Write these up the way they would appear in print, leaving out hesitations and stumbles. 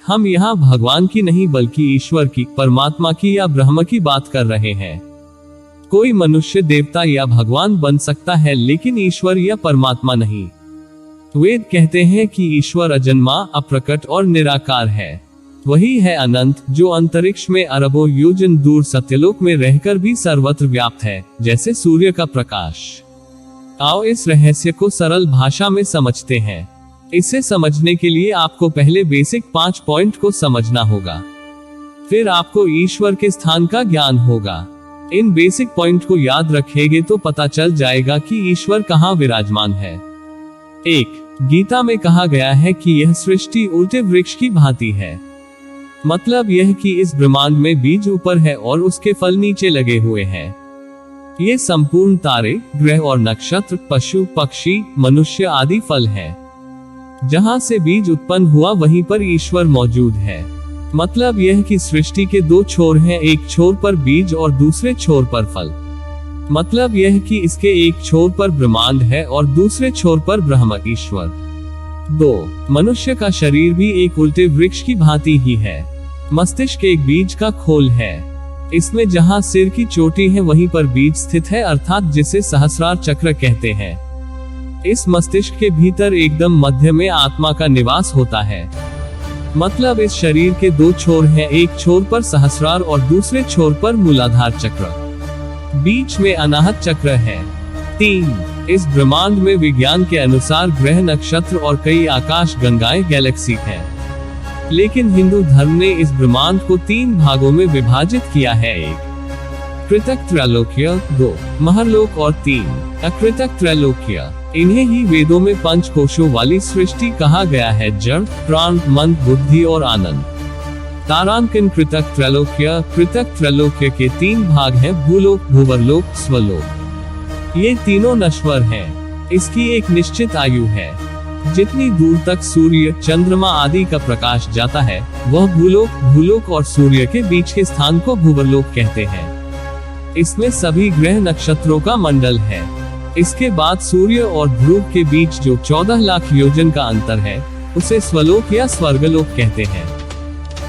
हम यहाँ भगवान की नहीं बल्कि ईश्वर की, परमात्मा की या ब्रह्म की बात कर रहे हैं। कोई मनुष्य देवता या भगवान बन सकता है लेकिन ईश्वर या परमात्मा नहीं। वेद कहते हैं कि ईश्वर अजन्मा, अप्रकट और निराकार है। वही है अनंत, जो अंतरिक्ष में अरबों योजन दूर सत्यलोक में रहकर भी सर्वत्र व्याप्त है, जैसे सूर्य का प्रकाश। आओ इस रहस्य को सरल भाषा में समझते हैं। इसे समझने के लिए आपको पहले बेसिक 5 पॉइंट को समझना होगा, फिर आपको ईश्वर के स्थान का ज्ञान होगा। इन बेसिक पॉइंट को याद रखेंगे तो पता चल जाएगा कि ईश्वर कहाँ विराजमान है। 1. गीता में कहा गया है कि यह सृष्टि उल्टे वृक्ष की भांति है। मतलब यह कि इस ब्रह्मांड में बीज ऊपर है और उसके फल नीचे लगे हुए हैं। ये संपूर्ण तारे, ग्रह और नक्षत्र, पशु, पक्षी, मनुष्य आदि फल हैं। जहां से बीज उत्पन्न हुआ वहीं पर ईश्वर मौजूद है। मतलब यह कि सृष्टि के 2 छोर हैं, एक छोर पर बीज और दूसरे छोर पर फल। मतलब यह कि इसके एक छोर पर ब्रह्मांड है और दूसरे छोर पर ब्रह्म ईश्वर। 2. मनुष्य का शरीर भी एक उल्टे वृक्ष की भांति ही है। मस्तिष्क एक बीज का खोल है। इसमें जहां सिर की चोटी है वहीं पर बीज स्थित है, अर्थात जिसे सहस्रार चक्र कहते हैं। इस मस्तिष्क के भीतर एकदम मध्य में आत्मा का निवास होता है। मतलब इस शरीर के 2 छोर हैं, एक छोर पर सहस्रार और दूसरे छोर पर मूलाधार चक्र। बीच में अनाहत चक्र है। 3. इस ब्रह्मांड में विज्ञान के अनुसार ग्रह, नक्षत्र और कई आकाश गंगाएं, गैलेक्सी हैं। लेकिन हिंदू धर्म ने इस ब्रह्मांड को 3 भागों में विभाजित किया है। 1. कृतक त्रैलोक्य, 2. महरलोक और 3. अकृतक त्रैलोक्य। इन्हें ही वेदों में 5 कोशों वाली सृष्टि कहा गया है, जड़, प्राण, मन, बुद्धि और आनंद। तारांकन कृतक त्रैलोक्य। कृतक त्रैलोक्य के 3 भाग हैं, भूलोक, भूवरलोक, स्वलोक। ये तीनों नश्वर हैं। इसकी एक निश्चित आयु है। जितनी दूर तक सूर्य, चंद्रमा आदि का प्रकाश जाता है वह भूलोक, भूलोक और सूर्य के बीच के स्थान को भूवरलोक कहते हैं। इसमें सभी ग्रह नक्षत्रों का मंडल है। इसके बाद सूर्य और ध्रुव के बीच जो 14 लाख योजन का अंतर है उसे स्वलोक या स्वर्गलोक कहते हैं।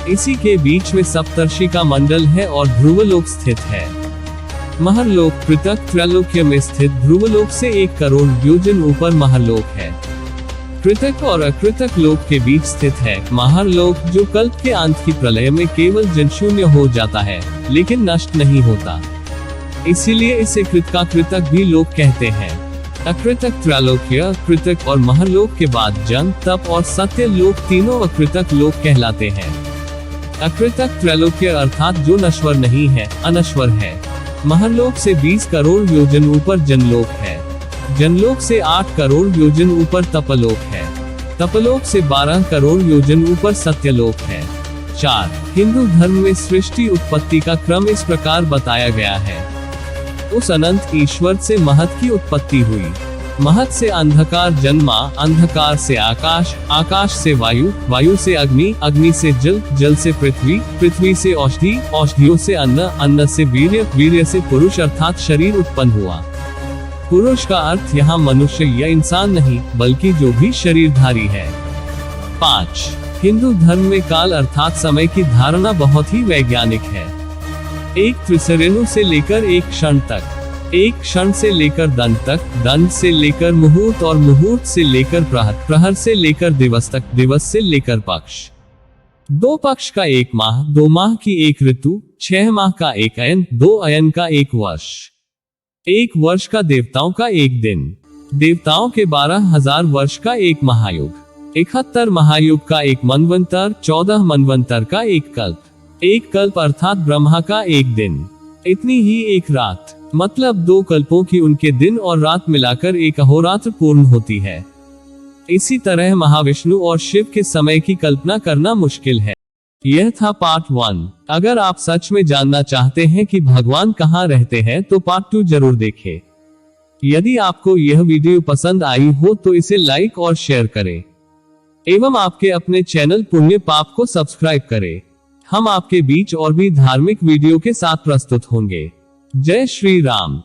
इसी के बीच में सप्तर्षि का मंडल है और ध्रुवलोक स्थित है। महरलोक कृतक त्रैलोक्य में स्थित ध्रुवलोक से 1 करोड़ योजन ऊपर महरलोक है। कृतक और अकृतक लोक के बीच स्थित है महरलोक, जो कल्प के अंत की प्रलय में केवल जनशून्य हो जाता है लेकिन नष्ट नहीं होता। इसीलिए इसे कृतक भी लोक कहते हैं। अकृतक त्रैलोक्य, कृतक और महरलोक के बाद जन, तप और सत्य लोक तीनों अकृतक लोक कहलाते हैं। अकृतक त्रैलोक्य अर्थात जो नश्वर नहीं है, अनश्वर है। महरलोक से 20 करोड़ योजन ऊपर जनलोक है। जनलोक से 8 करोड़ योजन ऊपर तपलोक है। तपलोक से 12 करोड़ योजन ऊपर सत्यलोक है। 4. हिंदू धर्म में सृष्टि उत्पत्ति का क्रम इस प्रकार बताया गया है। उस अनंत ईश्वर से महत की उत्पत्ति हुई। महत से अंधकार जन्मा, अंधकार से आकाश, आकाश से वायु, वायु से अग्नि, अग्नि से जल, जल से पृथ्वी, पृथ्वी से औषधि, औषधियों से अन्न, अन्न से वीर्य, वीर्य से पुरुष अर्थात शरीर उत्पन्न हुआ। पुरुष का अर्थ यहाँ मनुष्य या इंसान नहीं बल्कि जो भी शरीरधारी है। 5. हिंदू धर्म में काल अर्थात समय की धारणा बहुत ही वैज्ञानिक है। एक त्रिसरेणु से लेकर एक क्षण तक, एक क्षण से लेकर दंड तक, दंड से लेकर मुहूर्त और मुहूर्त से लेकर प्रहर, प्रहर से लेकर दिवस तक, दिवस से लेकर पक्ष। 2 पक्ष का 1 माह, 2 माह की 1 ऋतु, 6 माह का 1 अयन, 2 अयन का 1 वर्ष, 1 वर्ष का देवताओं का 1 दिन, देवताओं के 12,000 वर्ष का 1 महायुग, 71 महायुग का 1 मनवंतर, 14 मनवंतर का 1 कल्प, 1 कल्प अर्थात ब्रह्मा का 1 दिन, इतनी ही 1 रात। मतलब 2 कल्पों की उनके दिन और रात मिलाकर 1 अहोरात्र पूर्ण होती है। इसी तरह महाविष्णु और शिव के समय की कल्पना करना मुश्किल है। यह था पार्ट 1। अगर आप सच में जानना चाहते हैं कि भगवान कहाँ रहते हैं तो पार्ट 2 जरूर देखें। यदि आपको यह वीडियो पसंद आई हो तो इसे लाइक और शेयर करें एवं आपके अपने चैनल पुण्य पाप को सब्सक्राइब करें। हम आपके बीच और भी धार्मिक वीडियो के साथ प्रस्तुत होंगे। जय श्री राम।